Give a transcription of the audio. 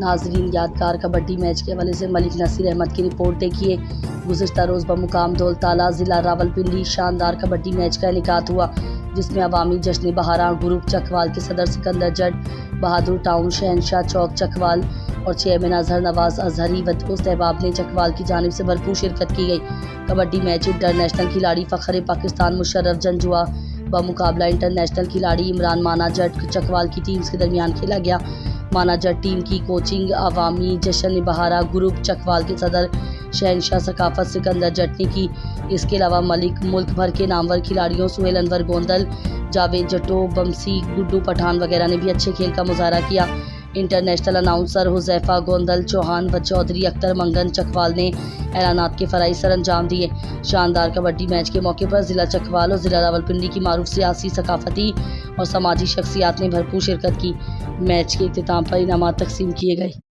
ناظرین، یادگار کبڈی میچ کے حوالے سے ملک نصیر احمد کی رپورٹ دیکھیے۔ گزشتہ روز بمقام دولتالہ ضلع راولپنڈی شاندار کبڈی میچ کا انعقاد ہوا، جس میں عوامی جشن بہاراں گروپ چکوال کے صدر سکندر جٹ، بہادر ٹاؤن شہنشاہ چوک چکوال اور چیئرمین اظہر نواز اظہری و دوست احباب نے چکوال کی جانب سے بھرپور شرکت کی گئی۔ کبڈی میچ انٹرنیشنل کھلاڑی فخر پاکستان مشرف جنجوعہ بمقابلہ انٹرنیشنل کھلاڑی عمران مانا جٹ چکوال کی ٹیمز کے درمیان کھیلا گیا۔ مانا جٹ ٹیم کی کوچنگ عوامی جشن بہارا گروپ چکوال کے صدر شہنشاہ ثقافت سکندر جٹ نے کی۔ اس کے علاوہ ملک بھر کے نامور کھلاڑیوں سہیل انور گوندل، جاوید جٹو، بمسی، گڈو پٹھان وغیرہ نے بھی اچھے کھیل کا مظاہرہ کیا۔ انٹرنیشنل اناؤنسر حذیفہ گوندل چوہان و چودھری اختر منگن چکوال نے اعلانات کے فرائض سر انجام دیے۔ شاندار کبڈی میچ کے موقع پر ضلع چکوال اور ضلع راولپنڈی کی معروف سیاسی، ثقافتی اور سماجی شخصیات نے بھرپور شرکت کی۔ میچ کے اختتام پر انعامات تقسیم کیے گئے۔